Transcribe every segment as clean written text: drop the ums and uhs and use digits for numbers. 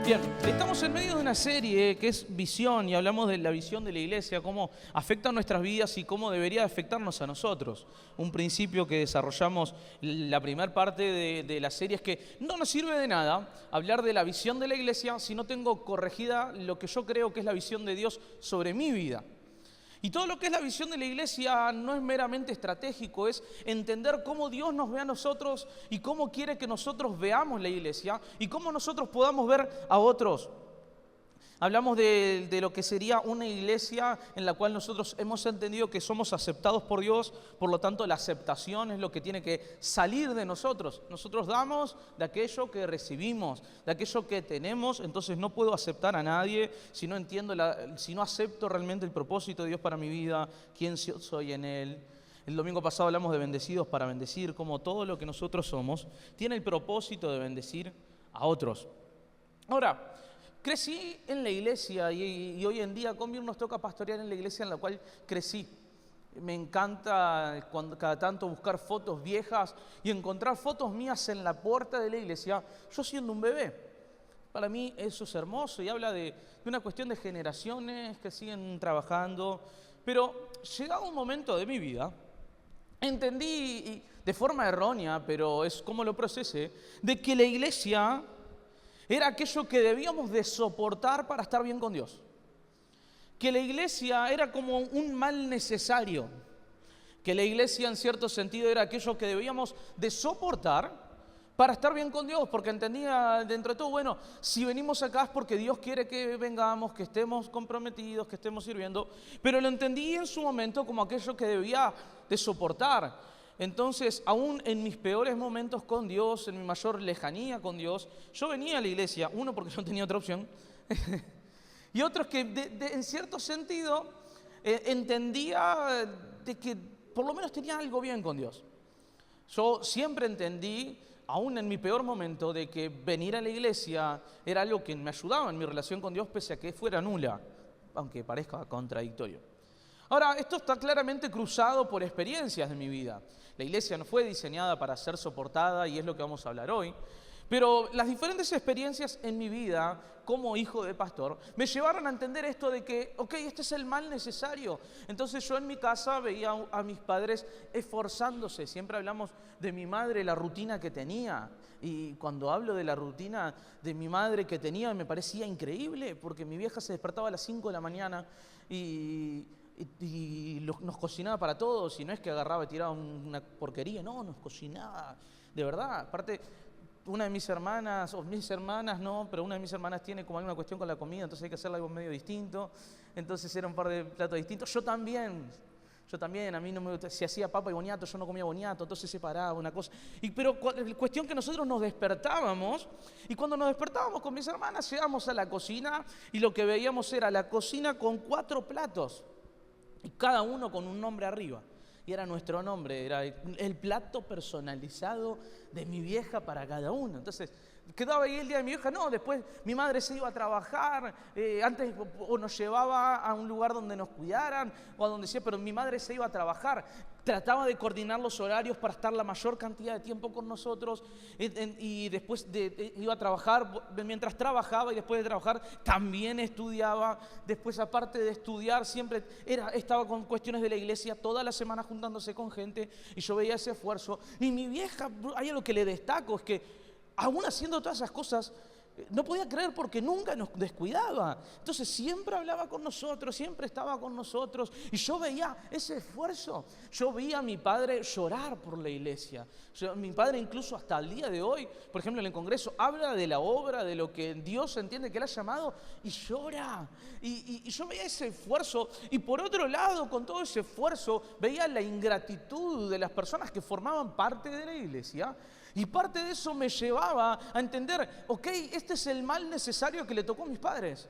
Bien, estamos en medio de una serie que es visión y hablamos de la visión de la iglesia, cómo afecta nuestras vidas y cómo debería afectarnos a nosotros. Un principio que desarrollamos la primera parte de la serie es que no nos sirve de nada hablar de la visión de la iglesia si no tengo corregida lo que yo creo que es la visión de Dios sobre mi vida. Y todo lo que es la visión de la iglesia no es meramente estratégico, es entender cómo Dios nos ve a nosotros y cómo quiere que nosotros veamos la iglesia y cómo nosotros podamos ver a otros. Hablamos de lo que sería una iglesia en la cual nosotros hemos entendido que somos aceptados por Dios, por lo tanto la aceptación es lo que tiene que salir de nosotros. Nosotros damos de aquello que recibimos, de aquello que tenemos, entonces no puedo aceptar a nadie si no entiendo, si no acepto realmente el propósito de Dios para mi vida, quién soy en Él. El domingo pasado hablamos de bendecidos para bendecir, como todo lo que nosotros somos tiene el propósito de bendecir a otros. Ahora, crecí en la iglesia y hoy en día conmigo nos toca pastorear en la iglesia en la cual crecí. Me encanta cada tanto buscar fotos viejas y encontrar fotos mías en la puerta de la iglesia, yo siendo un bebé. Para mí eso es hermoso y habla de una cuestión de generaciones que siguen trabajando. Pero llegado un momento de mi vida, entendí de forma errónea, pero es como lo procesé, de que la iglesia era aquello que debíamos de soportar para estar bien con Dios. Que la iglesia era como un mal necesario. Que la iglesia en cierto sentido era aquello que debíamos de soportar para estar bien con Dios. Porque entendía dentro de todo, bueno, si venimos acá es porque Dios quiere que vengamos, que estemos comprometidos, que estemos sirviendo. Pero lo entendí en su momento como aquello que debía de soportar. Entonces, aún en mis peores momentos con Dios, en mi mayor lejanía con Dios, yo venía a la iglesia, uno porque no tenía otra opción, y otros que en cierto sentido entendía de que por lo menos tenía algo bien con Dios. Yo siempre entendí, aún en mi peor momento, de que venir a la iglesia era algo que me ayudaba en mi relación con Dios, pese a que fuera nula, aunque parezca contradictorio. Ahora, esto está claramente cruzado por experiencias de mi vida. La iglesia no fue diseñada para ser soportada y es lo que vamos a hablar hoy. Pero las diferentes experiencias en mi vida como hijo de pastor me llevaron a entender esto de que, este es el mal necesario. Entonces yo en mi casa veía a mis padres esforzándose. Siempre hablamos de mi madre, la rutina que tenía. Y cuando hablo de la rutina de mi madre que tenía me parecía increíble porque mi vieja se despertaba a las 5 de la mañana y nos cocinaba para todos, y no es que agarraba y tiraba una porquería, no, nos cocinaba, de verdad. Aparte, una de mis hermanas, o mis hermanas no, pero una de mis hermanas tiene como alguna cuestión con la comida, entonces hay que hacerle algo medio distinto, entonces era un par de platos distintos. Yo también, a mí no me gustaba, si hacía papa y boniato, yo no comía boniato, entonces separaba una cosa. Pero cuestión que nosotros nos despertábamos, y cuando nos despertábamos con mis hermanas, llegamos a la cocina, y lo que veíamos era la cocina con 4 platos. Y cada uno con un nombre arriba. Y era nuestro nombre, era el plato personalizado de mi vieja para cada uno. Entonces, quedaba ahí el día de mi vieja. No, después mi madre se iba a trabajar, antes o nos llevaba a un lugar donde nos cuidaran, o a donde sea, pero mi madre se iba a trabajar. Trataba de coordinar los horarios para estar la mayor cantidad de tiempo con nosotros, y después iba a trabajar, mientras trabajaba y después de trabajar también estudiaba. Después, aparte de estudiar, siempre estaba con cuestiones de la iglesia, toda la semana juntándose con gente, y yo veía ese esfuerzo. Y mi vieja, hay algo que le destaco, es que aún haciendo todas esas cosas, no podía creer porque nunca nos descuidaba. Entonces siempre hablaba con nosotros, siempre estaba con nosotros. Y yo veía ese esfuerzo. Yo veía a mi padre llorar por la iglesia. Mi padre incluso hasta el día de hoy, por ejemplo en el Congreso, habla de la obra, de lo que Dios entiende que Él ha llamado, y llora. Y yo veía ese esfuerzo. Y por otro lado, con todo ese esfuerzo, veía la ingratitud de las personas que formaban parte de la iglesia. Y parte de eso me llevaba a entender, este es el mal necesario que le tocó a mis padres.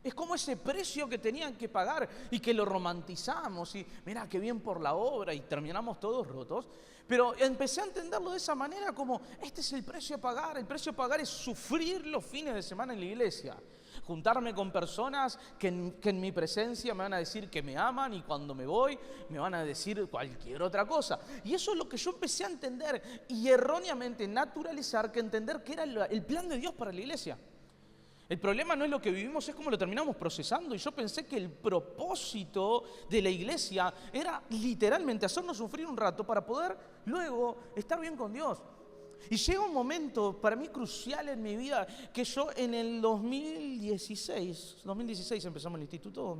Es como ese precio que tenían que pagar y que lo romantizamos y mirá qué bien por la obra y terminamos todos rotos. Pero empecé a entenderlo de esa manera, como este es el precio a pagar. El precio a pagar es sufrir los fines de semana en la iglesia. Juntarme con personas que en mi presencia me van a decir que me aman, y cuando me voy me van a decir cualquier otra cosa. Y eso es lo que yo empecé a entender y erróneamente naturalizar, que entender que era el plan de Dios para la iglesia. El problema no es lo que vivimos, es cómo lo terminamos procesando. Y yo pensé que el propósito de la iglesia era literalmente hacernos sufrir un rato para poder luego estar bien con Dios. Y llega un momento para mí crucial en mi vida que yo en el 2016 empezamos el instituto,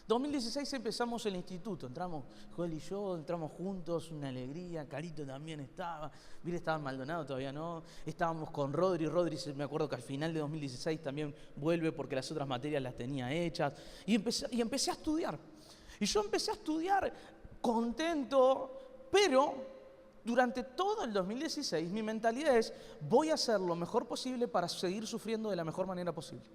2016 empezamos el instituto, entramos Joel y yo, entramos juntos, una alegría, Carito también estaba, Vile estaba en Maldonado, todavía no, estábamos con Rodri, me acuerdo que al final de 2016 también vuelve porque las otras materias las tenía hechas, y empecé a estudiar. Y yo empecé a estudiar contento, pero durante todo el 2016 mi mentalidad es, voy a hacer lo mejor posible para seguir sufriendo de la mejor manera posible.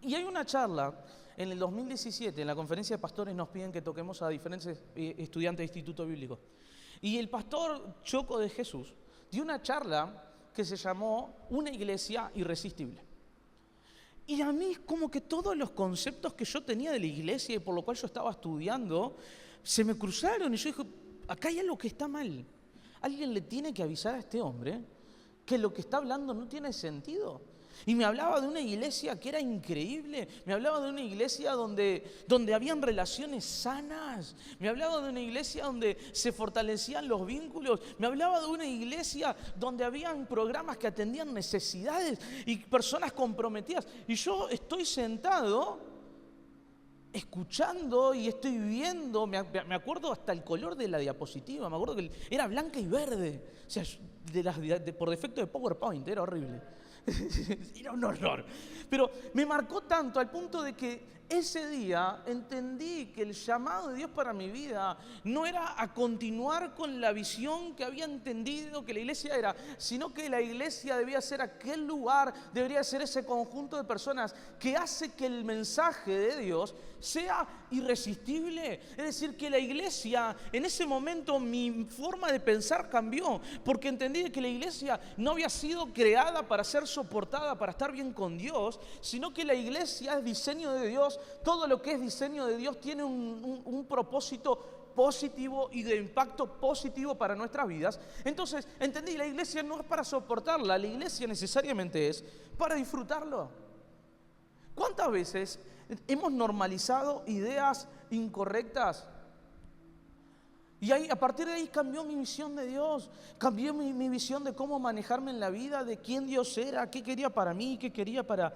Y hay una charla en el 2017, en la conferencia de pastores nos piden que toquemos a diferentes estudiantes de instituto bíblico. Y el pastor Choco de Jesús dio una charla que se llamó Una iglesia irresistible. Y a mí como que todos los conceptos que yo tenía de la iglesia y por lo cual yo estaba estudiando, se me cruzaron y yo dije, acá hay algo que está mal. Alguien le tiene que avisar a este hombre que lo que está hablando no tiene sentido. Y me hablaba de una iglesia que era increíble, me hablaba de una iglesia donde habían relaciones sanas, me hablaba de una iglesia donde se fortalecían los vínculos, me hablaba de una iglesia donde habían programas que atendían necesidades y personas comprometidas. Y yo estoy sentado escuchando y estoy viendo, me acuerdo hasta el color de la diapositiva, me acuerdo que era blanca y verde, o sea, por defecto de PowerPoint, era horrible. Era un horror. Pero me marcó tanto al punto de que ese día entendí que el llamado de Dios para mi vida no era a continuar con la visión que había entendido que la iglesia era, sino que la iglesia debía ser aquel lugar, debería ser ese conjunto de personas que hace que el mensaje de Dios sea irresistible. Es decir, que la iglesia, en ese momento mi forma de pensar cambió, porque entendí que la iglesia no había sido creada para ser soportada, para estar bien con Dios, sino que la iglesia es diseño de Dios. Todo lo que es diseño de Dios tiene un propósito positivo y de impacto positivo para nuestras vidas. Entonces entendí, la iglesia no es para soportarla, la iglesia necesariamente es para disfrutarlo. ¿Cuántas veces hemos normalizado ideas incorrectas? Y a partir de ahí cambió mi visión de Dios, cambió mi visión de cómo manejarme en la vida, de quién Dios era, qué quería para mí, qué quería para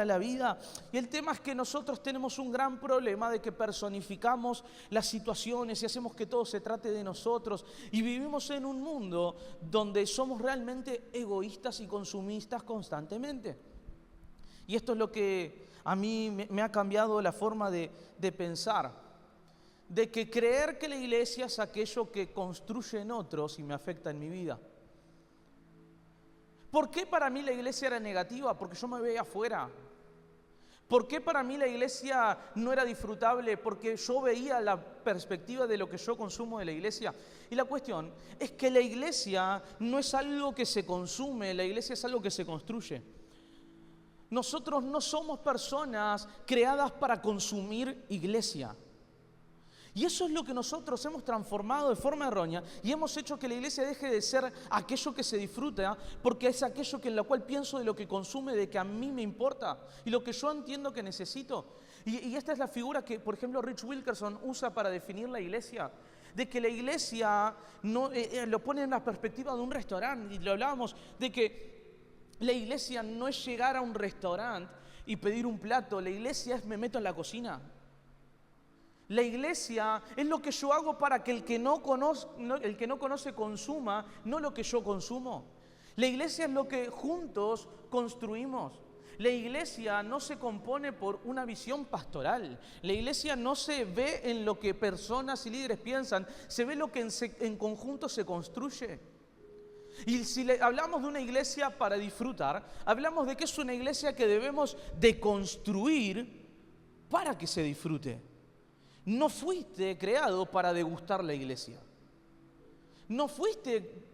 la vida. Y el tema es que nosotros tenemos un gran problema de que personificamos las situaciones y hacemos que todo se trate de nosotros. Y vivimos en un mundo donde somos realmente egoístas y consumistas constantemente. Y esto es lo que a mí me ha cambiado la forma de pensar. De que creer que la iglesia es aquello que construye en otros y me afecta en mi vida. ¿Por qué para mí la iglesia era negativa? Porque yo me veía afuera. ¿Por qué para mí la iglesia no era disfrutable? Porque yo veía la perspectiva de lo que yo consumo de la iglesia. Y la cuestión es que la iglesia no es algo que se consume, la iglesia es algo que se construye. Nosotros no somos personas creadas para consumir iglesia. Y eso es lo que nosotros hemos transformado de forma errónea y hemos hecho que la iglesia deje de ser aquello que se disfruta, porque es aquello en lo cual pienso de lo que consume, de que a mí me importa y lo que yo entiendo que necesito. Y esta es la figura que, por ejemplo, Rich Wilkerson usa para definir la iglesia. De que la iglesia no, lo pone en la perspectiva de un restaurante, y lo hablábamos, de que la iglesia no es llegar a un restaurante y pedir un plato, la iglesia es me meto en la cocina. La iglesia es lo que yo hago para que el que no conoce consuma, no lo que yo consumo. La iglesia es lo que juntos construimos. La iglesia no se compone por una visión pastoral. La iglesia no se ve en lo que personas y líderes piensan, se ve lo que en conjunto se construye. Y si hablamos de una iglesia para disfrutar, hablamos de que es una iglesia que debemos de construir para que se disfrute. No fuiste creado para degustar la iglesia. No fuiste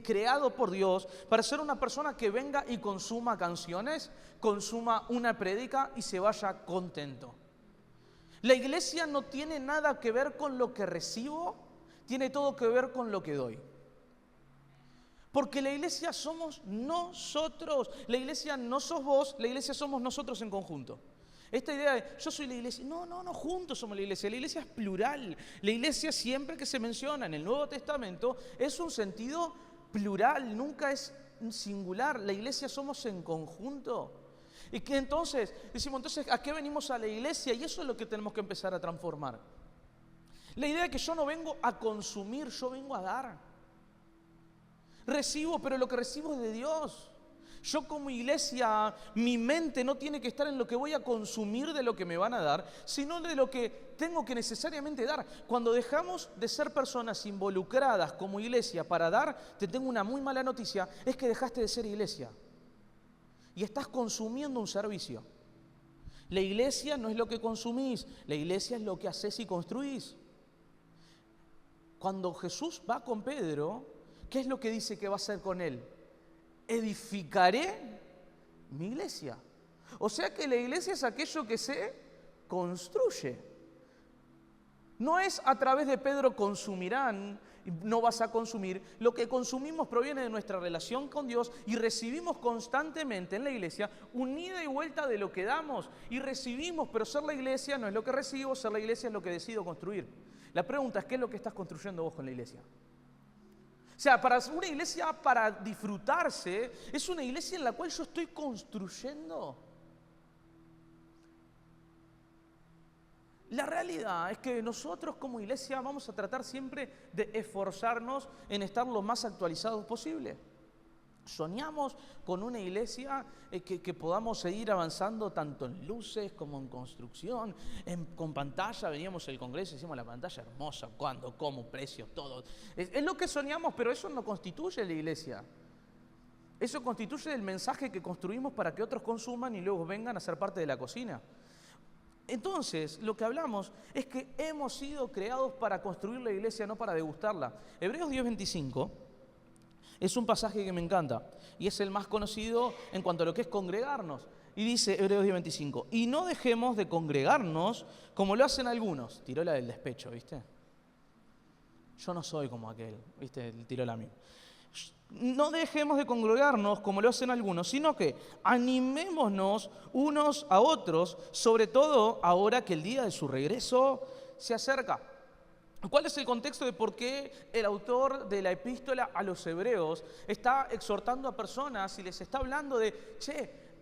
creado por Dios para ser una persona que venga y consuma canciones, consuma una prédica y se vaya contento. La iglesia no tiene nada que ver con lo que recibo, tiene todo que ver con lo que doy. Porque la iglesia somos nosotros. La iglesia no sos vos, la iglesia somos nosotros en conjunto. Esta idea de yo soy la iglesia, no, juntos somos la iglesia. La iglesia es plural. La iglesia siempre que se menciona en el Nuevo Testamento es un sentido plural, nunca es singular. La iglesia somos en conjunto. Y que entonces, decimos, ¿a qué venimos a la iglesia? Y eso es lo que tenemos que empezar a transformar. La idea de que yo no vengo a consumir, yo vengo a dar. Recibo, pero lo que recibo es de Dios. Yo como iglesia, mi mente no tiene que estar en lo que voy a consumir de lo que me van a dar, sino de lo que tengo que necesariamente dar. Cuando dejamos de ser personas involucradas como iglesia para dar, te tengo una muy mala noticia, es que dejaste de ser iglesia. Y estás consumiendo un servicio. La iglesia no es lo que consumís, la iglesia es lo que haces y construís. Cuando Jesús va con Pedro, ¿qué es lo que dice que va a hacer con él? Edificaré mi iglesia. O sea que la iglesia es aquello que se construye. No es a través de Pedro consumirán, no vas a consumir. Lo que consumimos proviene de nuestra relación con Dios y recibimos constantemente en la iglesia un ida y vuelta de lo que damos. Y recibimos, pero ser la iglesia no es lo que recibo, ser la iglesia es lo que decido construir. La pregunta es, ¿qué es lo que estás construyendo vos con la iglesia? O sea, para una iglesia para disfrutarse, es una iglesia en la cual yo estoy construyendo. La realidad es que nosotros como iglesia vamos a tratar siempre de esforzarnos en estar lo más actualizados posible. Soñamos con una iglesia que podamos seguir avanzando tanto en luces como en construcción, con pantalla. Veníamos al Congreso y decíamos la pantalla hermosa, cuándo, cómo, precios, todo. Es lo que soñamos, pero eso no constituye la iglesia. Eso constituye el mensaje que construimos para que otros consuman y luego vengan a ser parte de la cocina. Entonces, lo que hablamos es que hemos sido creados para construir la iglesia, no para degustarla. Hebreos 10:25 es un pasaje que me encanta y es el más conocido en cuanto a lo que es congregarnos. Y dice Hebreos 10:25, y no dejemos de congregarnos como lo hacen algunos. Tiró la del despecho, ¿viste? Yo no soy como aquel, ¿viste? Tiró la mía. No dejemos de congregarnos como lo hacen algunos, sino que animémonos unos a otros, sobre todo ahora que el día de su regreso se acerca. ¿Cuál es el contexto de por qué el autor de la epístola a los hebreos está exhortando a personas y les está hablando de,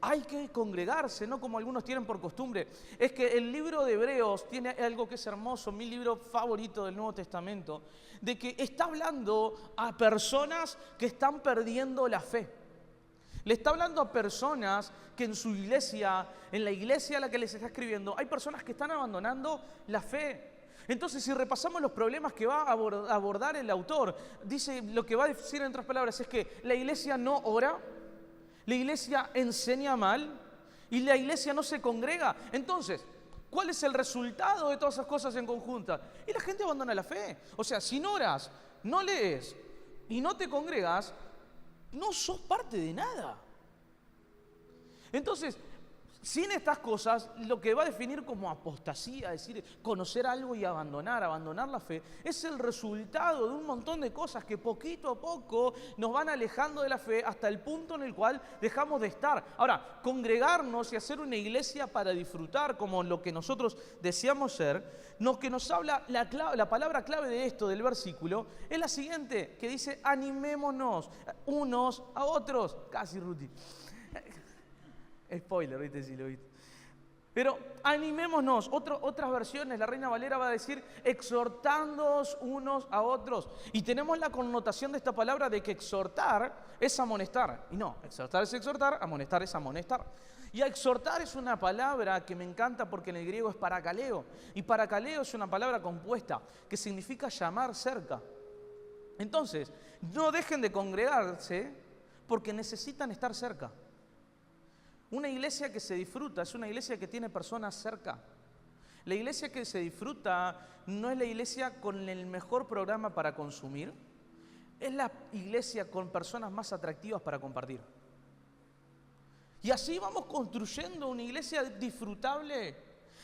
hay que congregarse, no como algunos tienen por costumbre? Es que el libro de Hebreos tiene algo que es hermoso, mi libro favorito del Nuevo Testamento, de que está hablando a personas que están perdiendo la fe. Le está hablando a personas que en su iglesia, en la iglesia a la que les está escribiendo, hay personas que están abandonando la fe. Entonces, si repasamos los problemas que va a abordar el autor, dice, lo que va a decir en otras palabras es que la iglesia no ora, la iglesia enseña mal y la iglesia no se congrega. Entonces, ¿cuál es el resultado de todas esas cosas en conjunta? Y la gente abandona la fe. O sea, si no oras, no lees y no te congregas, no sos parte de nada. Entonces, sin estas cosas, lo que va a definir como apostasía, es decir, conocer algo y abandonar la fe, es el resultado de un montón de cosas que poquito a poco nos van alejando de la fe hasta el punto en el cual dejamos de estar. Ahora, congregarnos y hacer una iglesia para disfrutar como lo que nosotros deseamos ser, lo que nos habla la palabra clave de esto, del versículo, es la siguiente, que dice, animémonos unos a otros. Casi, Ruti. Spoiler, ¿viste? Si lo viste. Pero animémonos. Otras versiones, la Reina Valera va a decir exhortándoos unos a otros. Y tenemos la connotación de esta palabra de que exhortar es amonestar. Y no, exhortar es exhortar, amonestar es amonestar. Y exhortar es una palabra que me encanta porque en el griego es parakaleo. Y parakaleo es una palabra compuesta que significa llamar cerca. Entonces, no dejen de congregarse porque necesitan estar cerca. Una iglesia que se disfruta es una iglesia que tiene personas cerca. La iglesia que se disfruta no es la iglesia con el mejor programa para consumir, es la iglesia con personas más atractivas para compartir. Y así vamos construyendo una iglesia disfrutable.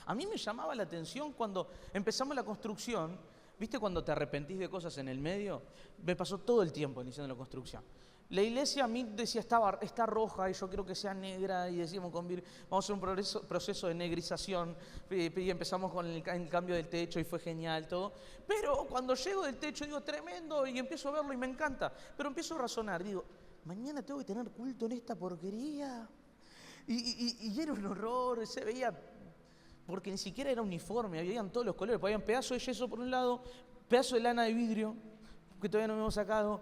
A mí me llamaba la atención cuando empezamos la construcción, ¿viste cuando te arrepentís de cosas en el medio? Me pasó todo el tiempo iniciando la construcción. La iglesia a mí decía, está roja y yo quiero que sea negra, y decíamos, vamos a hacer un proceso de negrización, y empezamos con el cambio del techo y fue genial todo. Pero cuando llego del techo digo, tremendo, y empiezo a verlo y me encanta. Pero empiezo a razonar, digo, mañana tengo que tener culto en esta porquería. Y era un horror, se veía, porque ni siquiera era uniforme, habían todos los colores, habían pedazos de yeso por un lado, pedazo de lana de vidrio, que todavía no hemos sacado,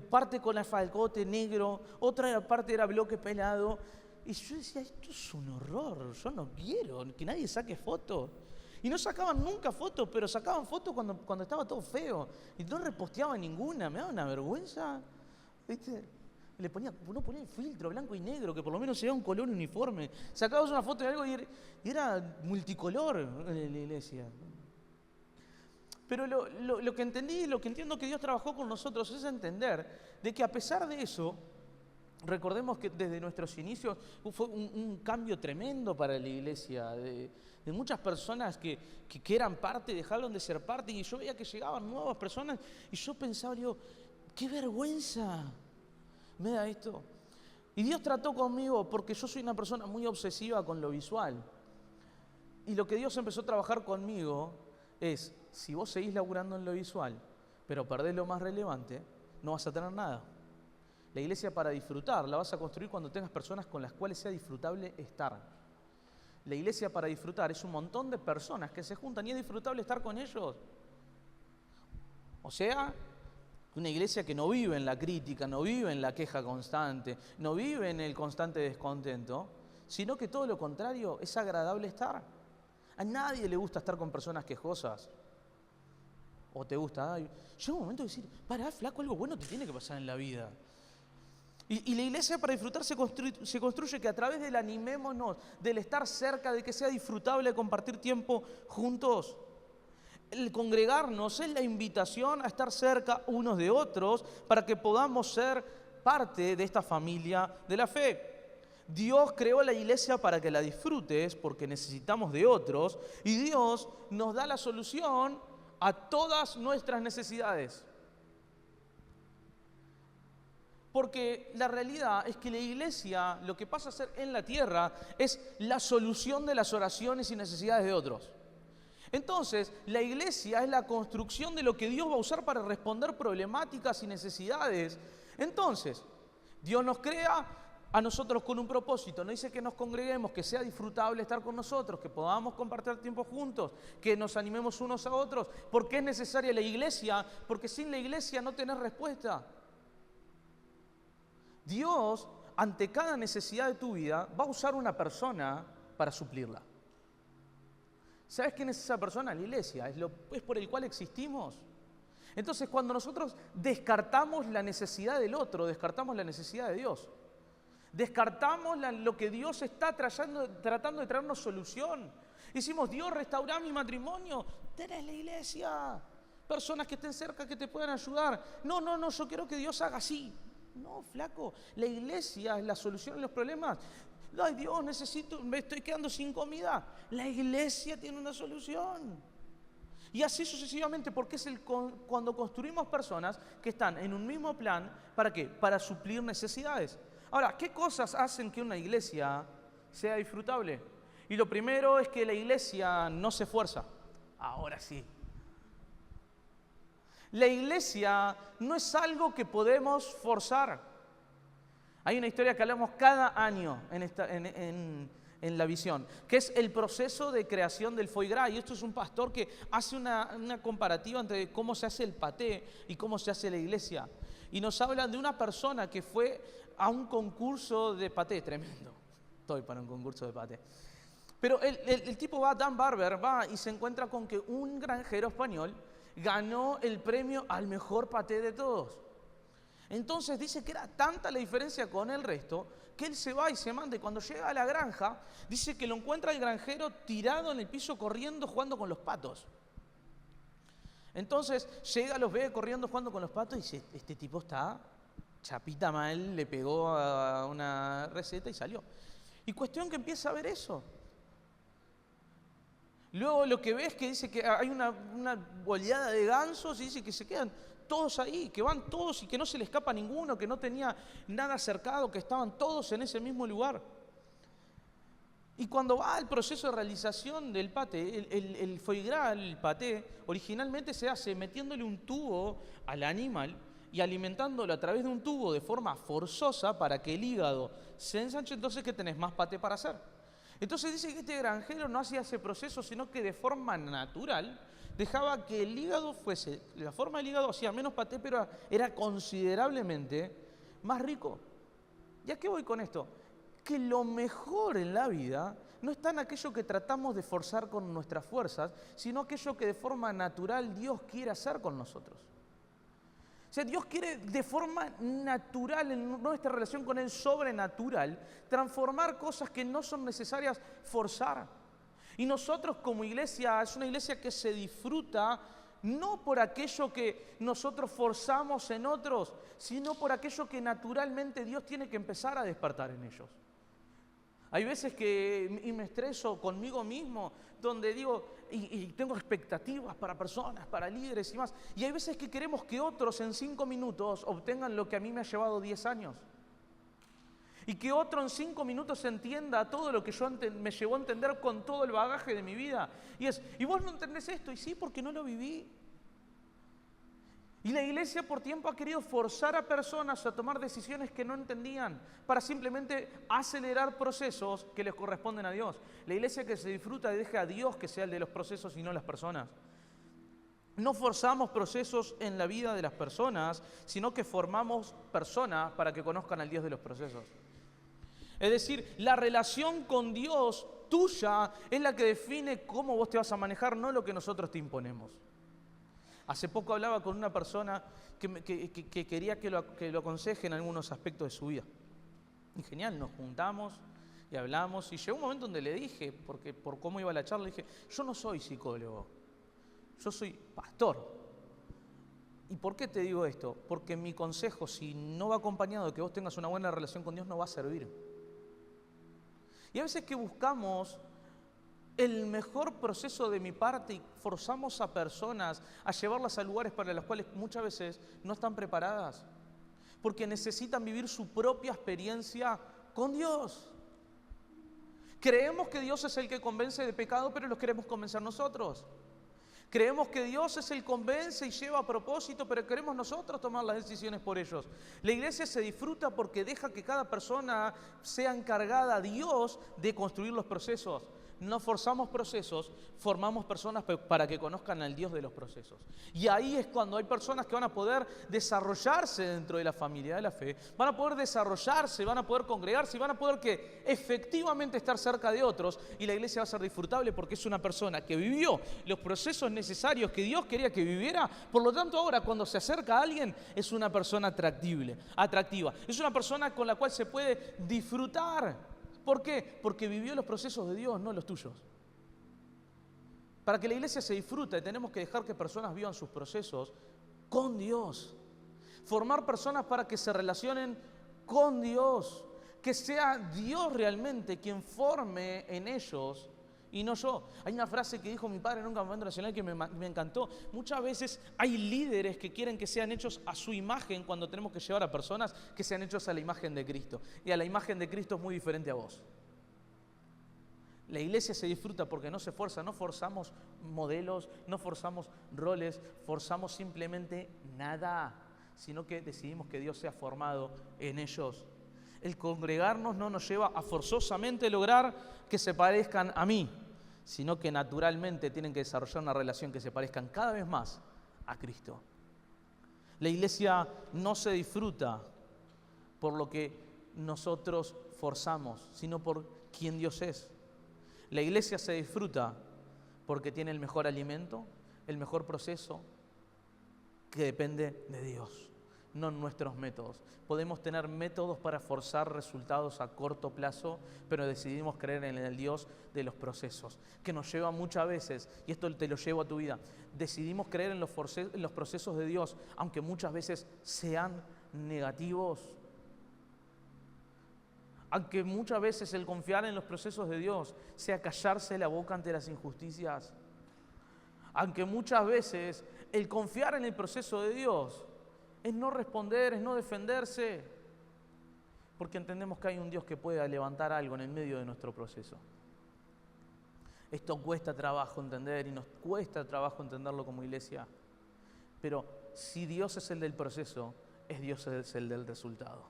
parte con asfalcote negro, otra parte era bloque pelado. Y yo decía, esto es un horror, yo no quiero que nadie saque fotos. Y no sacaban nunca fotos, pero sacaban fotos cuando estaba todo feo. Y no reposteaban ninguna, me daba una vergüenza. ¿Viste? Uno ponía el filtro blanco y negro, que por lo menos se vea un color uniforme. Sacabas una foto de algo y era multicolor en la iglesia. Pero lo que entendí, lo que entiendo que Dios trabajó con nosotros es entender de que a pesar de eso, recordemos que desde nuestros inicios fue un cambio tremendo para la iglesia, de muchas personas que eran parte, dejaron de ser parte, y yo veía que llegaban nuevas personas, y yo pensaba, digo, qué vergüenza me da esto. Y Dios trató conmigo porque yo soy una persona muy obsesiva con lo visual. Y lo que Dios empezó a trabajar conmigo es, si vos seguís laburando en lo visual, pero perdés lo más relevante, no vas a tener nada. La iglesia para disfrutar la vas a construir cuando tengas personas con las cuales sea disfrutable estar. La iglesia para disfrutar es un montón de personas que se juntan y es disfrutable estar con ellos. O sea, una iglesia que no vive en la crítica, no vive en la queja constante, no vive en el constante descontento, sino que todo lo contrario, es agradable estar. A nadie le gusta estar con personas quejosas. ¿O te gusta? Ay, llega un momento de decir, pará, flaco, algo bueno te tiene que pasar en la vida. Y la iglesia para disfrutar se construye que a través del animémonos, del estar cerca, de que sea disfrutable compartir tiempo juntos. El congregarnos es la invitación a estar cerca unos de otros para que podamos ser parte de esta familia de la fe. Dios creó la iglesia para que la disfrutes porque necesitamos de otros, y Dios nos da la solución a todas nuestras necesidades. Porque la realidad es que la iglesia, lo que pasa a ser en la tierra, es la solución de las oraciones y necesidades de otros. Entonces, la iglesia es la construcción de lo que Dios va a usar para responder problemáticas y necesidades. Entonces, Dios nos crea a nosotros con un propósito. No dice que nos congreguemos, que sea disfrutable estar con nosotros, que podamos compartir tiempo juntos, que nos animemos unos a otros. ¿Por qué es necesaria la iglesia? Porque sin la iglesia no tenés respuesta. Dios, ante cada necesidad de tu vida, va a usar una persona para suplirla. ¿Sabes quién es esa persona? La iglesia. Es por el cual existimos. Entonces, cuando nosotros descartamos la necesidad del otro, descartamos la necesidad de Dios. Descartamos lo que Dios está tratando de traernos solución. Decimos, Dios, restaurá mi matrimonio. Tenés la iglesia. Personas que estén cerca que te puedan ayudar. No, yo quiero que Dios haga así. No, flaco, la iglesia es la solución a los problemas. Ay, Dios, me estoy quedando sin comida. La iglesia tiene una solución. Y así sucesivamente, porque es cuando construimos personas que están en un mismo plan, ¿para qué? Para suplir necesidades. Ahora, ¿qué cosas hacen que una iglesia sea disfrutable? Y lo primero es que la iglesia no se esfuerza. Ahora sí. La iglesia no es algo que podemos forzar. Hay una historia que hablamos cada año en la visión, que es el proceso de creación del foie gras. Y esto es un pastor que hace una comparativa entre cómo se hace el paté y cómo se hace la iglesia. Y nos habla de una persona que fue a un concurso de paté, tremendo. Estoy para un concurso de paté. Pero el tipo Dan Barber va y se encuentra con que un granjero español ganó el premio al mejor paté de todos. Entonces dice que era tanta la diferencia con el resto que él se va y se manda, y cuando llega a la granja dice que lo encuentra el granjero tirado en el piso corriendo, jugando con los patos. Entonces llega, los ve corriendo, jugando con los patos, y dice, este tipo está chapita mal, le pegó a una receta y salió. Y cuestión que empieza a ver eso. Luego lo que ve es que dice que hay una oleada de gansos y dice que se quedan todos ahí, que van todos y que no se le escapa ninguno, que no tenía nada cercado, que estaban todos en ese mismo lugar. Y cuando va al proceso de realización del paté, el foie gras, el paté, originalmente se hace metiéndole un tubo al animal y alimentándolo a través de un tubo de forma forzosa para que el hígado se ensanche. Entonces, ¿qué tenés? Más paté para hacer. Entonces dice que este granjero no hacía ese proceso, sino que de forma natural dejaba que el hígado fuese, la forma del hígado hacía menos paté, pero era considerablemente más rico. ¿Y a qué voy con esto? Que lo mejor en la vida no está en aquello que tratamos de forzar con nuestras fuerzas, sino aquello que de forma natural Dios quiere hacer con nosotros. O sea, Dios quiere de forma natural, en nuestra relación con Él sobrenatural, transformar cosas que no son necesarias forzar. Y nosotros como iglesia, es una iglesia que se disfruta no por aquello que nosotros forzamos en otros, sino por aquello que naturalmente Dios tiene que empezar a despertar en ellos. Hay veces que me estreso conmigo mismo, donde digo, y tengo expectativas para personas, para líderes y más. Y hay veces que queremos que otros en 5 minutos obtengan lo que a mí me ha llevado 10 años. Y que otro en 5 minutos entienda todo lo que yo me llevó a entender con todo el bagaje de mi vida. Y vos no entendés esto, y sí, porque no lo viví. Y la iglesia por tiempo ha querido forzar a personas a tomar decisiones que no entendían para simplemente acelerar procesos que les corresponden a Dios. La iglesia que se disfruta y deja a Dios que sea el de los procesos y no las personas. No forzamos procesos en la vida de las personas, sino que formamos personas para que conozcan al Dios de los procesos. Es decir, la relación con Dios tuya es la que define cómo vos te vas a manejar, no lo que nosotros te imponemos. Hace poco hablaba con una persona que quería que lo aconseje en algunos aspectos de su vida. Y genial, nos juntamos y hablamos. Y llegó un momento donde le dije, porque por cómo iba la charla, le dije, yo no soy psicólogo, yo soy pastor. ¿Y por qué te digo esto? Porque mi consejo, si no va acompañado de que vos tengas una buena relación con Dios, no va a servir. Y a veces que buscamos el mejor proceso de mi parte y forzamos a personas a llevarlas a lugares para los cuales muchas veces no están preparadas, porque necesitan vivir su propia experiencia con Dios. Creemos que Dios es el que convence de pecado, pero los queremos convencer nosotros. Creemos que Dios es el que convence y lleva a propósito, pero queremos nosotros tomar las decisiones por ellos. La iglesia se disfruta porque deja que cada persona sea encargada a Dios de construir los procesos. No forzamos procesos, formamos personas para que conozcan al Dios de los procesos. Y ahí es cuando hay personas que van a poder desarrollarse dentro de la familia de la fe, van a poder desarrollarse, van a poder congregarse y van a poder que efectivamente estar cerca de otros, y la iglesia va a ser disfrutable porque es una persona que vivió los procesos necesarios que Dios quería que viviera. Por lo tanto, ahora cuando se acerca a alguien es una persona atractiva, es una persona con la cual se puede disfrutar. ¿Por qué? Porque vivió los procesos de Dios, no los tuyos. Para que la iglesia se disfrute, tenemos que dejar que personas vivan sus procesos con Dios. Formar personas para que se relacionen con Dios. Que sea Dios realmente quien forme en ellos y no yo. Hay una frase que dijo mi padre en un campamento nacional que me encantó. Muchas veces hay líderes que quieren que sean hechos a su imagen cuando tenemos que llevar a personas que sean hechos a la imagen de Cristo. Y a la imagen de Cristo es muy diferente a vos. La iglesia se disfruta porque no se fuerza, no forzamos modelos, no forzamos roles, forzamos simplemente nada, sino que decidimos que Dios sea formado en ellos. El congregarnos no nos lleva a forzosamente lograr que se parezcan a mí, sino que naturalmente tienen que desarrollar una relación que se parezcan cada vez más a Cristo. La iglesia no se disfruta por lo que nosotros forzamos, sino por quien Dios es. La iglesia se disfruta porque tiene el mejor alimento, el mejor proceso, que depende de Dios, no nuestros métodos. Podemos tener métodos para forzar resultados a corto plazo, pero decidimos creer en el Dios de los procesos, que nos lleva muchas veces, y esto te lo llevo a tu vida, decidimos creer en los procesos de Dios, aunque muchas veces sean negativos. Aunque muchas veces el confiar en los procesos de Dios sea callarse la boca ante las injusticias. Aunque muchas veces El confiar en el proceso de Dios es no responder, es no defenderse, porque entendemos que hay un Dios que pueda levantar algo en el medio de nuestro proceso. Esto cuesta trabajo entender y nos cuesta trabajo entenderlo como iglesia, pero si Dios es el del proceso, Dios es el del resultado.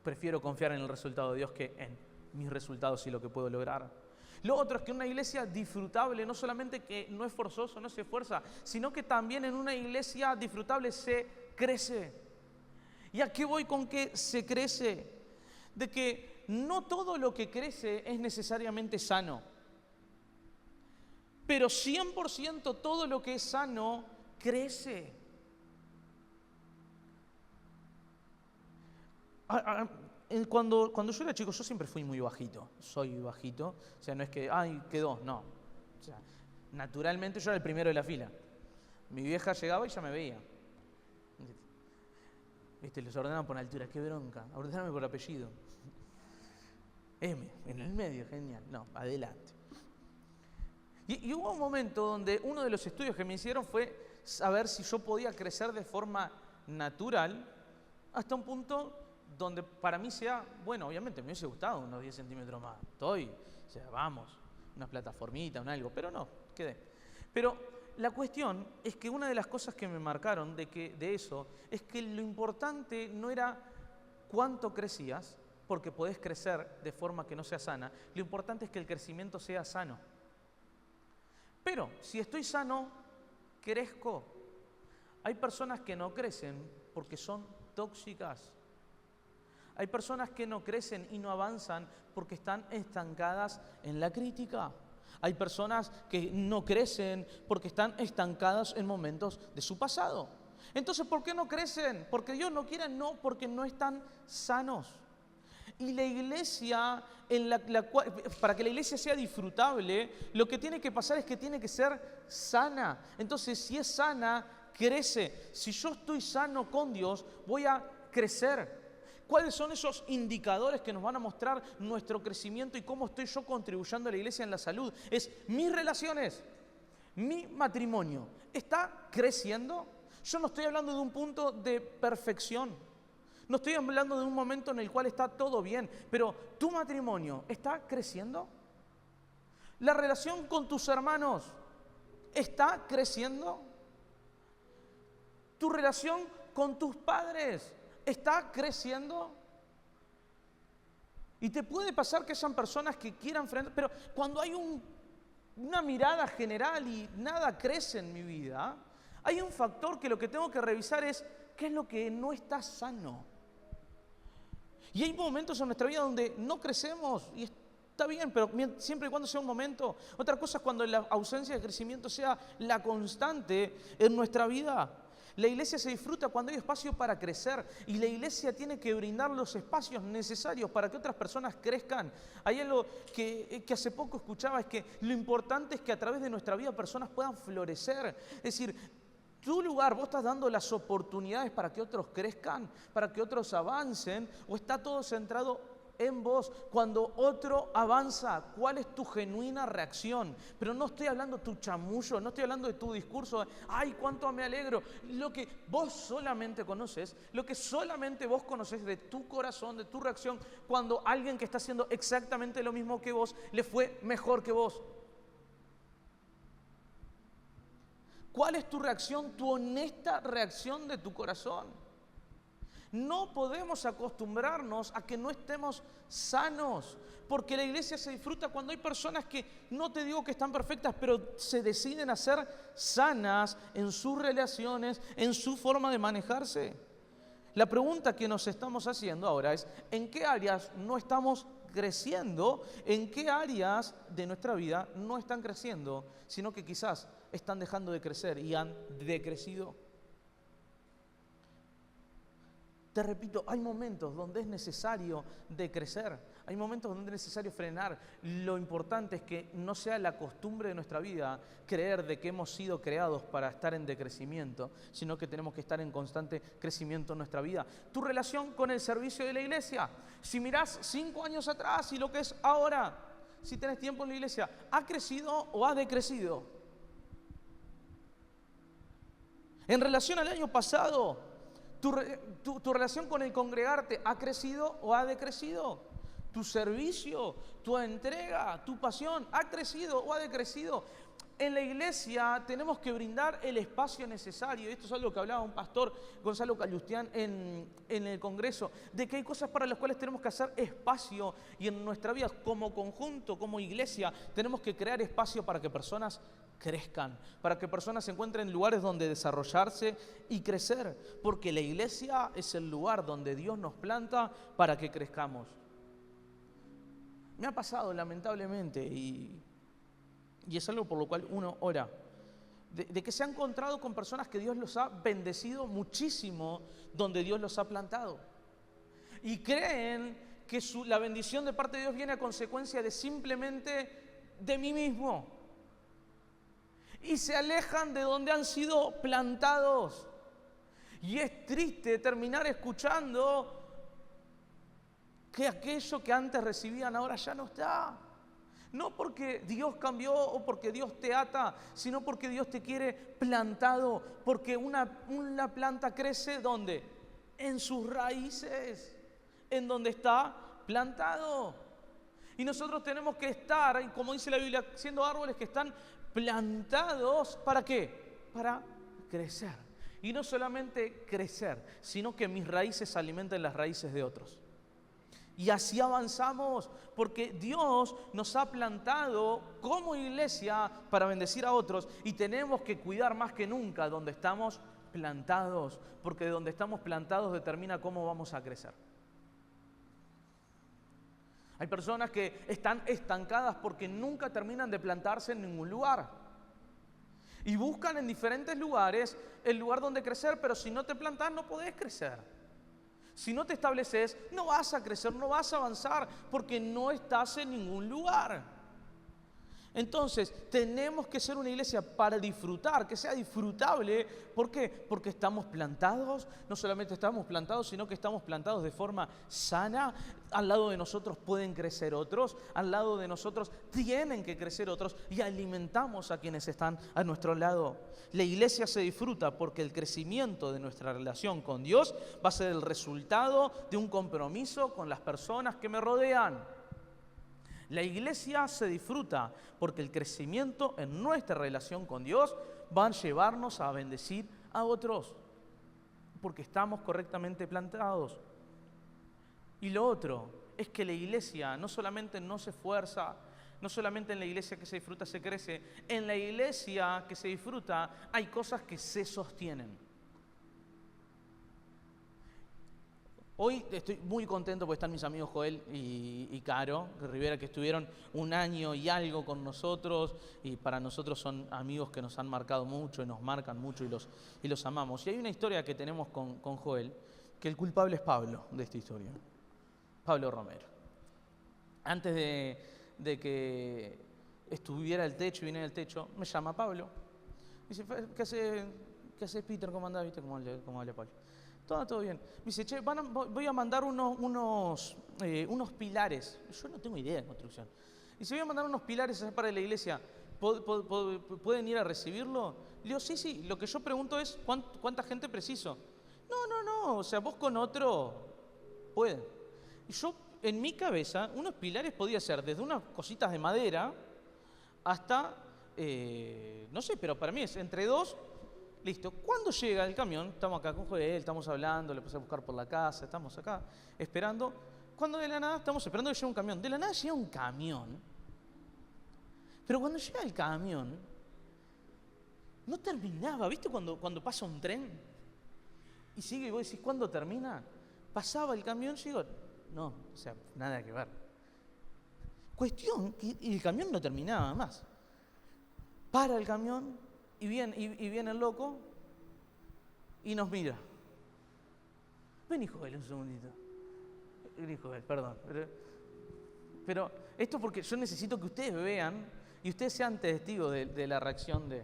Prefiero confiar en el resultado de Dios que en mis resultados y lo que puedo lograr. Lo otro es que una iglesia disfrutable no solamente que no es forzoso, no se esfuerza, sino que también en una iglesia disfrutable se crece. ¿Y a qué voy con que se crece? De que no todo lo que crece es necesariamente sano, pero 100% todo lo que es sano crece. Cuando yo era chico, yo siempre fui muy bajito. Soy bajito. O sea, no es que, ay, quedó, no. O sea, naturalmente yo era el primero de la fila. Mi vieja llegaba y ya me veía. ¿Viste? Los ordenaban por altura, qué bronca. Ordename por apellido. M, en el medio, genial. No, adelante. Y hubo un momento donde uno de los estudios que me hicieron fue saber si yo podía crecer de forma natural hasta un punto donde para mí sea, bueno, obviamente me hubiese gustado unos 10 centímetros más. O sea, vamos, una plataformita, un algo, pero no, quedé. Pero la cuestión es que una de las cosas que me marcaron de eso es que lo importante no era cuánto crecías, porque podés crecer de forma que no sea sana. Lo importante es que el crecimiento sea sano. Pero si estoy sano, crezco. Hay personas que no crecen porque son tóxicas. Hay personas que no crecen y no avanzan porque están estancadas en la crítica. Hay personas que no crecen porque están estancadas en momentos de su pasado. Entonces, ¿por qué no crecen? ¿Porque Dios no quiere? No, porque no están sanos. Y la iglesia, para que la iglesia sea disfrutable, lo que tiene que pasar es que tiene que ser sana. Entonces, si es sana, crece. Si yo estoy sano con Dios, voy a crecer. ¿Cuáles son esos indicadores que nos van a mostrar nuestro crecimiento y cómo estoy yo contribuyendo a la iglesia en la salud? Es mis relaciones, mi matrimonio. ¿Está creciendo? Yo no estoy hablando de un punto de perfección. No estoy hablando de un momento en el cual está todo bien, pero tu matrimonio ¿está creciendo? ¿La relación con tus hermanos está creciendo? ¿Tu relación con tus padres está creciendo? Y te puede pasar que hayan personas que quieran frenar, pero cuando hay una mirada general y nada crece en mi vida, hay un factor que lo que tengo que revisar es qué es lo que no está sano. Y hay momentos en nuestra vida donde no crecemos y está bien, pero siempre y cuando sea un momento. Otra cosa es cuando la ausencia de crecimiento sea la constante en nuestra vida. La iglesia se disfruta cuando hay espacio para crecer y la iglesia tiene que brindar los espacios necesarios para que otras personas crezcan. Hay algo que hace poco escuchaba, es que lo importante es que a través de nuestra vida personas puedan florecer. Es decir, tu lugar, vos estás dando las oportunidades para que otros crezcan, para que otros avancen, o está todo centrado en vos. Cuando otro avanza, ¿cuál es tu genuina reacción? Pero no estoy hablando de tu chamullo, no estoy hablando de tu discurso, ¡ay, cuánto me alegro! Lo que vos solamente conoces, lo que solamente vos conoces de tu corazón, de tu reacción, cuando alguien que está haciendo exactamente lo mismo que vos, le fue mejor que vos. ¿Cuál es tu reacción, tu honesta reacción de tu corazón? No podemos acostumbrarnos a que no estemos sanos, porque la iglesia se disfruta cuando hay personas que, no te digo que están perfectas, pero se deciden a ser sanas en sus relaciones, en su forma de manejarse. La pregunta que nos estamos haciendo ahora es, ¿en qué áreas no estamos creciendo? ¿En qué áreas de nuestra vida no están creciendo, sino que quizás están dejando de crecer y han decrecido? Te repito, hay momentos donde es necesario decrecer, hay momentos donde es necesario frenar. Lo importante es que no sea la costumbre de nuestra vida creer de que hemos sido creados para estar en decrecimiento, sino que tenemos que estar en constante crecimiento en nuestra vida. Tu relación con el servicio de la iglesia, si mirás 5 años atrás y lo que es ahora, si tenés tiempo en la iglesia, ¿ha crecido o ha decrecido? En relación al año pasado, ¿tu relación con el congregarte ha crecido o ha decrecido? ¿Tu servicio, tu entrega, tu pasión ha crecido o ha decrecido? En la iglesia tenemos que brindar el espacio necesario. Esto es algo que hablaba un pastor, Gonzalo Calustián, en el Congreso, de que hay cosas para las cuales tenemos que hacer espacio, y en nuestra vida como conjunto, como iglesia, tenemos que crear espacio para que personas crezcan, para que personas encuentren lugares donde desarrollarse y crecer, porque la iglesia es el lugar donde Dios nos planta para que crezcamos. Me ha pasado lamentablemente, y es algo por lo cual uno ora, de que se ha encontrado con personas que Dios los ha bendecido muchísimo donde Dios los ha plantado, y creen que la bendición de parte de Dios viene a consecuencia de simplemente de mí mismo, y se alejan de donde han sido plantados. Y es triste terminar escuchando que aquello que antes recibían ahora ya no está. No porque Dios cambió o porque Dios te ata, sino porque Dios te quiere plantado. Porque una planta crece ¿dónde? En sus raíces, en donde está plantado. Y nosotros tenemos que estar, como dice la Biblia, siendo árboles que están plantados. ¿Para qué? Para crecer. Y no solamente crecer, sino que mis raíces alimenten las raíces de otros. Y así avanzamos, porque Dios nos ha plantado como iglesia para bendecir a otros, y tenemos que cuidar más que nunca donde estamos plantados, porque donde estamos plantados determina cómo vamos a crecer. Hay personas que están estancadas porque nunca terminan de plantarse en ningún lugar. Y buscan en diferentes lugares el lugar donde crecer, pero si no te plantás no podés crecer. Si no te estableces, no vas a crecer, no vas a avanzar, porque no estás en ningún lugar. Entonces, tenemos que ser una iglesia para disfrutar, que sea disfrutable. ¿Por qué? Porque estamos plantados, no solamente estamos plantados, sino que estamos plantados de forma sana. Al lado de nosotros pueden crecer otros, al lado de nosotros tienen que crecer otros, y alimentamos a quienes están a nuestro lado. La iglesia se disfruta porque el crecimiento de nuestra relación con Dios va a ser el resultado de un compromiso con las personas que me rodean. La iglesia se disfruta porque el crecimiento en nuestra relación con Dios va a llevarnos a bendecir a otros, porque estamos correctamente plantados. Y lo otro es que la iglesia no solamente no se esfuerza, no solamente en la iglesia que se disfruta se crece, en la iglesia que se disfruta hay cosas que se sostienen. Hoy estoy muy contento porque están mis amigos Joel y Caro Rivera, que estuvieron un año y algo con nosotros, y para nosotros son amigos que nos han marcado mucho y nos marcan mucho y los amamos. Y hay una historia que tenemos con Joel, que el culpable es Pablo de esta historia, Pablo Romero. Antes de que estuviera el techo y viniera el techo, me llama Pablo. Me dice, ¿qué haces Peter? ¿Cómo andás? ¿Viste cómo habla Pablo? Todo bien. Me dice, che, voy a mandar unos pilares. Yo no tengo idea de construcción. Dice, voy a mandar unos pilares para la iglesia. ¿Pueden ir a recibirlo? Le digo, sí. Lo que yo pregunto es, ¿cuánta gente preciso? No. O sea, vos con otro pueden. Y yo, en mi cabeza, unos pilares podía ser desde unas cositas de madera hasta, no sé, pero para mí es entre dos. Listo. Cuando llega el camión, estamos acá con Joel, estamos hablando, le puse a buscar por la casa, estamos acá esperando. Cuando de la nada estamos esperando que llegue un camión. De la nada llega un camión. Pero cuando llega el camión, no terminaba. ¿Viste cuando pasa un tren? Y sigue y vos decís, ¿cuándo termina? Pasaba el camión, llegó. No, o sea, nada que ver. Cuestión que el camión no terminaba más. Para el camión. Y viene el loco y nos mira. Vení, Joel, un segundito. Vení, Joel, perdón. Pero esto porque yo necesito que ustedes vean y ustedes sean testigos de la reacción de...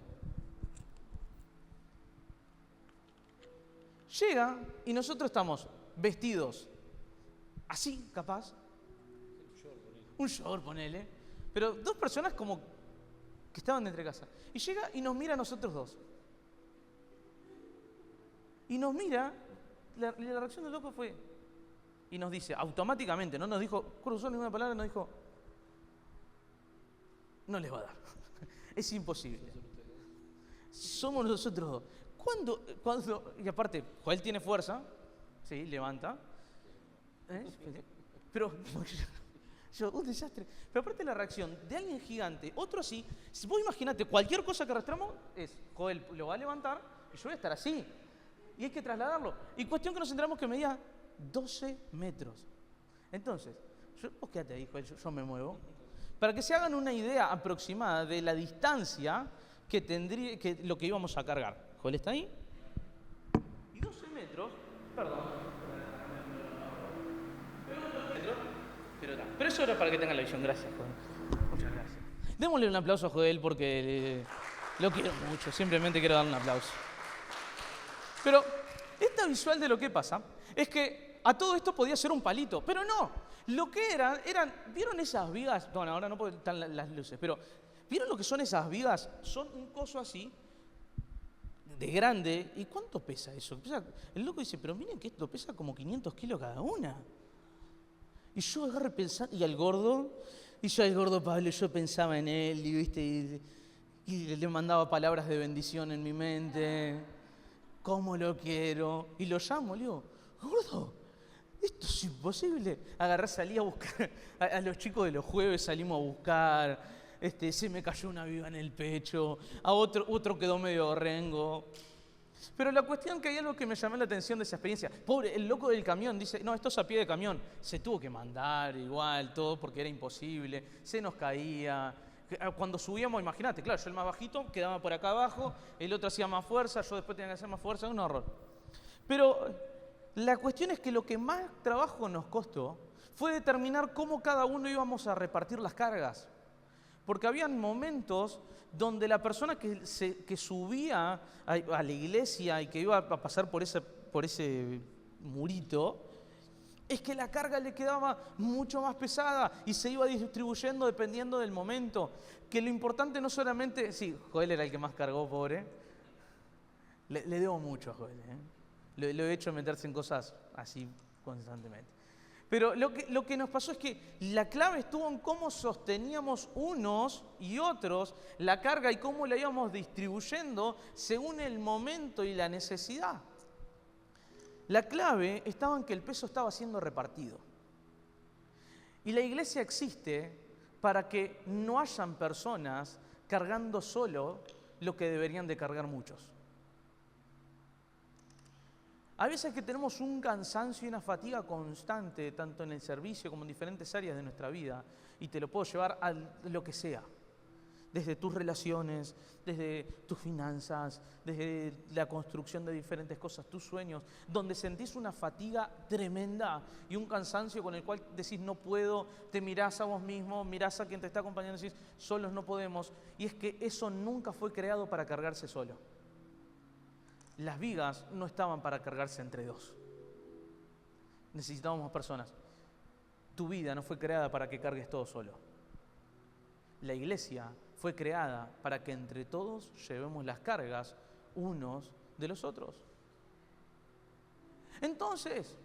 Llega y nosotros estamos vestidos así, capaz. Un short, ponele. Pero dos personas como... que estaban de entre casa. Y llega y nos mira a nosotros dos. Y nos mira, la reacción del loco fue, y nos dice, automáticamente, no nos dijo, cruzó ninguna palabra, nos dijo, no les va a dar. Es imposible. Somos nosotros dos. Y aparte, Joel tiene fuerza, sí, levanta. Pero un desastre. Pero aparte la reacción de alguien gigante, otro así, vos imaginate, cualquier cosa que arrastramos es, Joel lo va a levantar y yo voy a estar así. Y hay que trasladarlo. Y cuestión que nos enteramos que medía 12 metros. Entonces, vos quédate ahí, Joel, yo me muevo. Para que se hagan una idea aproximada de la distancia que tendría, que lo que íbamos a cargar. Joel está ahí. Y 12 metros, perdón. Pero eso era para que tengan la visión. Gracias, Joel. Muchas gracias. Démosle un aplauso a Joel porque lo quiero mucho. Simplemente quiero darle un aplauso. Pero esta visual de lo que pasa es que a todo esto podía ser un palito, pero no. Lo que eran, ¿vieron esas vigas? Bueno, ahora no porque están las luces, pero ¿vieron lo que son esas vigas? Son un coso así, de grande. ¿Y cuánto pesa eso? El loco dice, pero miren que esto pesa como 500 kilos cada una. Y yo agarré pensando, y al gordo Pablo, yo pensaba en él, y, ¿viste? Y le mandaba palabras de bendición en mi mente. ¿Cómo lo quiero? Y lo llamo, le digo, gordo, esto es imposible. Salí a buscar, a los chicos de los jueves salimos a buscar, se me cayó una viga en el pecho, a otro quedó medio rengo. Pero la cuestión que hay algo que me llamó la atención de esa experiencia. Pobre, el loco del camión dice, no, esto es a pie de camión. Se tuvo que mandar igual, todo porque era imposible, se nos caía. Cuando subíamos, imagínate, claro, yo el más bajito quedaba por acá abajo, el otro hacía más fuerza, yo después tenía que hacer más fuerza, un horror. Pero la cuestión es que lo que más trabajo nos costó fue determinar cómo cada uno íbamos a repartir las cargas. Porque habían momentos donde la persona que subía a la iglesia y que iba a pasar por ese murito, es que la carga le quedaba mucho más pesada y se iba distribuyendo dependiendo del momento. Que lo importante no solamente... Sí, Joel era el que más cargó, pobre. Le debo mucho a Joel, Lo he hecho meterse en cosas así constantemente. Pero lo que nos pasó es que la clave estuvo en cómo sosteníamos unos y otros la carga y cómo la íbamos distribuyendo según el momento y la necesidad. La clave estaba en que el peso estaba siendo repartido. Y la iglesia existe para que no hayan personas cargando solo lo que deberían de cargar muchos. A veces que tenemos un cansancio y una fatiga constante, tanto en el servicio como en diferentes áreas de nuestra vida, y te lo puedo llevar a lo que sea, desde tus relaciones, desde tus finanzas, desde la construcción de diferentes cosas, tus sueños, donde sentís una fatiga tremenda y un cansancio con el cual decís no puedo, te mirás a vos mismo, mirás a quien te está acompañando y decís solos no podemos, y es que eso nunca fue creado para cargarse solo. Las vigas no estaban para cargarse entre dos. Necesitábamos más personas. Tu vida no fue creada para que cargues todo solo. La iglesia fue creada para que entre todos llevemos las cargas unos de los otros. Entonces,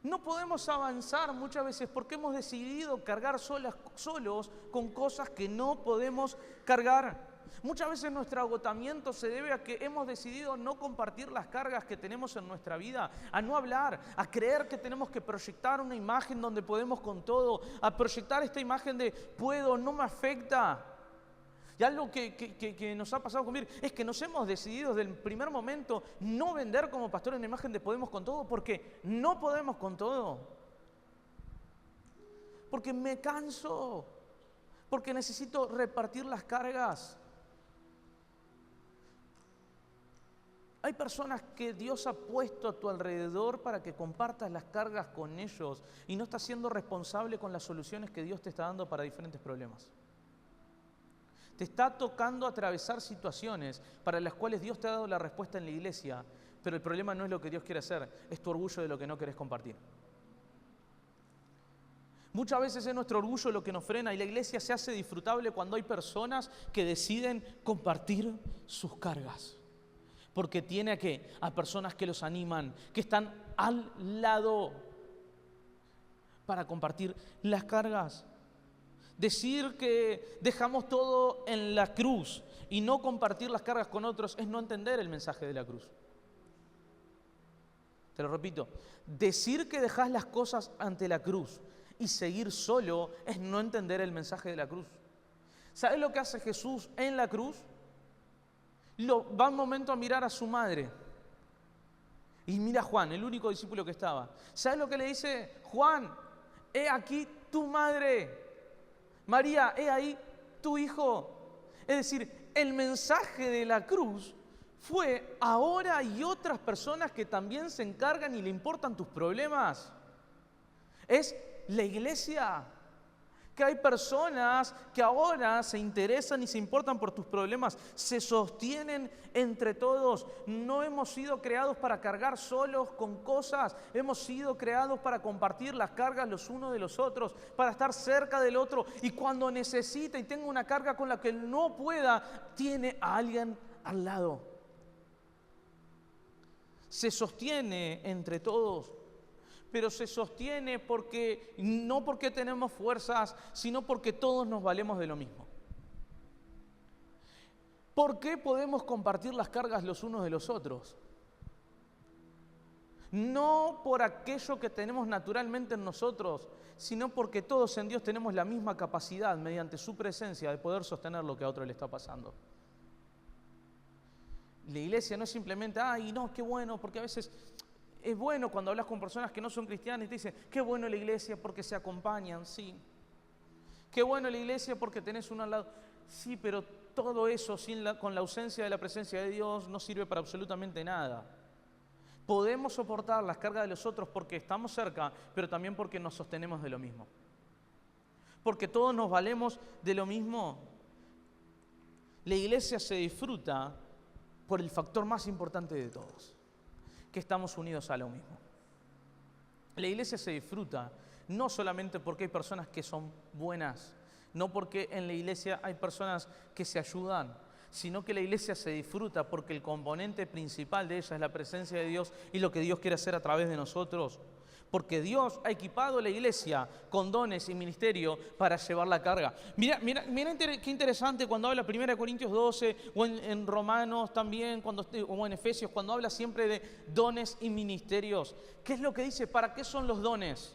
no podemos avanzar muchas veces porque hemos decidido cargar solos con cosas que no podemos cargar. Muchas veces nuestro agotamiento se debe a que hemos decidido no compartir las cargas que tenemos en nuestra vida, a no hablar, a creer que tenemos que proyectar una imagen donde podemos con todo, a proyectar esta imagen de puedo, no me afecta. Y algo que nos ha pasado conmigo es que nos hemos decidido desde el primer momento no vender como pastor una imagen de podemos con todo porque no podemos con todo. Porque me canso, porque necesito repartir las cargas. Hay personas que Dios ha puesto a tu alrededor para que compartas las cargas con ellos y no estás siendo responsable con las soluciones que Dios te está dando para diferentes problemas. Te está tocando atravesar situaciones para las cuales Dios te ha dado la respuesta en la iglesia, pero el problema no es lo que Dios quiere hacer, es tu orgullo de lo que no querés compartir. Muchas veces es nuestro orgullo lo que nos frena y la iglesia se hace disfrutable cuando hay personas que deciden compartir sus cargas. Porque tiene a personas que los animan, que están al lado para compartir las cargas. Decir que dejamos todo en la cruz y no compartir las cargas con otros es no entender el mensaje de la cruz. Te lo repito, decir que dejás las cosas ante la cruz y seguir solo es no entender el mensaje de la cruz. ¿Sabes lo que hace Jesús en la cruz? Va un momento a mirar a su madre y mira a Juan, el único discípulo que estaba. ¿Sabes lo que le dice? Juan, he aquí tu madre. María, he ahí tu hijo. Es decir, el mensaje de la cruz fue: ahora hay otras personas que también se encargan y le importan tus problemas. Es la iglesia. Que hay personas que ahora se interesan y se importan por tus problemas, se sostienen entre todos. No hemos sido creados para cargar solos con cosas, hemos sido creados para compartir las cargas los unos de los otros, para estar cerca del otro, y cuando necesita y tenga una carga con la que no pueda, tiene a alguien al lado. Se sostiene entre todos. Pero se sostiene no porque tenemos fuerzas, sino porque todos nos valemos de lo mismo. ¿Por qué podemos compartir las cargas los unos de los otros? No por aquello que tenemos naturalmente en nosotros, sino porque todos en Dios tenemos la misma capacidad, mediante su presencia, de poder sostener lo que a otro le está pasando. La iglesia no es simplemente, ay, no, qué bueno, porque a veces... Es bueno cuando hablas con personas que no son cristianas y te dicen, qué bueno la iglesia porque se acompañan, sí. Qué bueno la iglesia porque tenés uno al lado. Sí, pero todo eso con la ausencia de la presencia de Dios no sirve para absolutamente nada. Podemos soportar las cargas de los otros porque estamos cerca, pero también porque nos sostenemos de lo mismo. Porque todos nos valemos de lo mismo. La iglesia se disfruta por el factor más importante de todos, que estamos unidos a lo mismo. La iglesia se disfruta no solamente porque hay personas que son buenas, no porque en la iglesia hay personas que se ayudan, sino que la iglesia se disfruta porque el componente principal de ella es la presencia de Dios y lo que Dios quiere hacer a través de nosotros. Porque Dios ha equipado la iglesia con dones y ministerio para llevar la carga. Mira qué interesante cuando habla 1 Corintios 12 o en Romanos también, o en Efesios, cuando habla siempre de dones y ministerios. ¿Qué es lo que dice? ¿Para qué son los dones?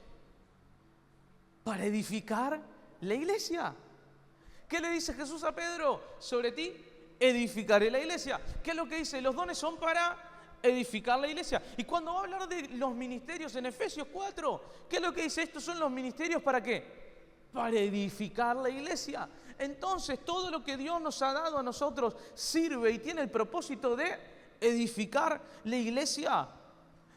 Para edificar la iglesia. ¿Qué le dice Jesús a Pedro? Sobre ti edificaré la iglesia. ¿Qué es lo que dice? Los dones son para edificar la iglesia. Y cuando va a hablar de los ministerios en Efesios 4, ¿qué es lo que dice? Estos son los ministerios ¿para qué? Para edificar la iglesia. Entonces, todo lo que Dios nos ha dado a nosotros sirve y tiene el propósito de edificar la iglesia.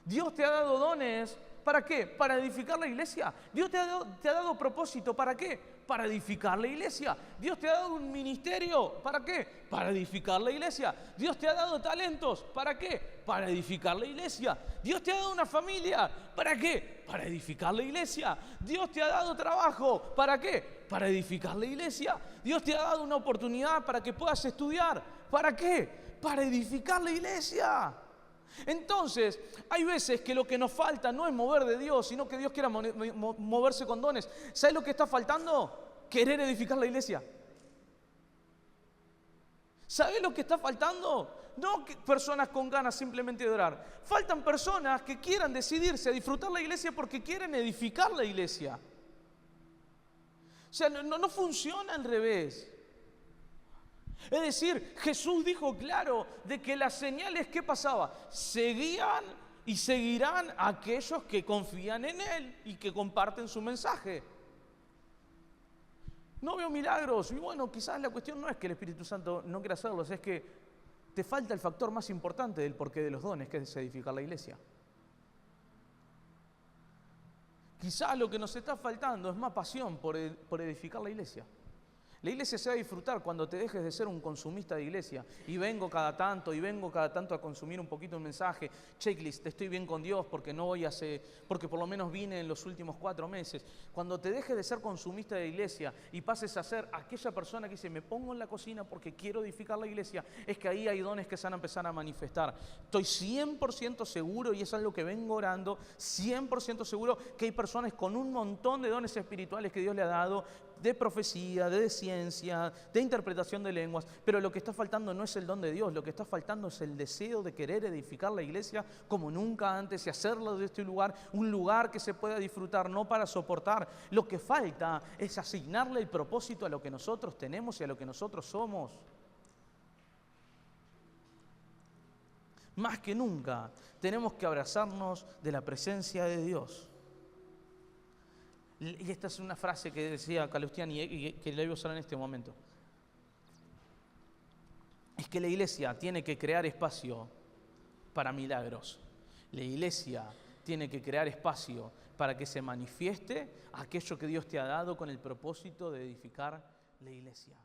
Dios te ha dado dones, ¿para qué? Para edificar la iglesia. Dios te ha dado propósito, ¿para qué? Para edificar la iglesia. Dios te ha dado un ministerio, ¿para qué? Para edificar la iglesia. Dios te ha dado talentos, ¿para qué? Para edificar la iglesia. Dios te ha dado una familia, ¿para qué? Para edificar la iglesia. Dios te ha dado trabajo, ¿para qué? Para edificar la iglesia. Dios te ha dado una oportunidad para que puedas estudiar, ¿para qué? Para edificar la iglesia. Entonces, hay veces que lo que nos falta no es mover de Dios, sino que Dios quiera moverse con dones. ¿Sabes lo que está faltando? Querer edificar la iglesia. ¿Sabes lo que está faltando? No personas con ganas simplemente de orar. Faltan personas que quieran decidirse a disfrutar la iglesia porque quieren edificar la iglesia. O sea, no funciona al revés. Es decir, Jesús dijo claro de que las señales, ¿qué pasaba? Seguían y seguirán a aquellos que confían en Él y que comparten su mensaje. No veo milagros. Y bueno, quizás la cuestión no es que el Espíritu Santo no quiera hacerlos, es que te falta el factor más importante del porqué de los dones, que es edificar la iglesia. Quizás lo que nos está faltando es más pasión por edificar la iglesia. La iglesia se va a disfrutar cuando te dejes de ser un consumista de iglesia. Y vengo cada tanto a consumir un poquito un mensaje. Checklist, estoy bien con Dios porque no voy a hacer, porque por lo menos vine en los últimos 4 meses. Cuando te dejes de ser consumista de iglesia y pases a ser aquella persona que dice, me pongo en la cocina porque quiero edificar la iglesia, es que ahí hay dones que se van a empezar a manifestar. Estoy 100% seguro, y es algo que vengo orando, 100% seguro que hay personas con un montón de dones espirituales que Dios le ha dado, de profecía, de ciencia, de interpretación de lenguas, pero lo que está faltando no es el don de Dios, lo que está faltando es el deseo de querer edificar la iglesia como nunca antes y hacerlo de este lugar un lugar que se pueda disfrutar, no para soportar. Lo que falta es asignarle el propósito a lo que nosotros tenemos y a lo que nosotros somos. Más que nunca tenemos que abrazarnos de la presencia de Dios. Y esta es una frase que decía Calustiani y que la voy a usar en este momento. Es que la iglesia tiene que crear espacio para milagros. La iglesia tiene que crear espacio para que se manifieste aquello que Dios te ha dado con el propósito de edificar la iglesia.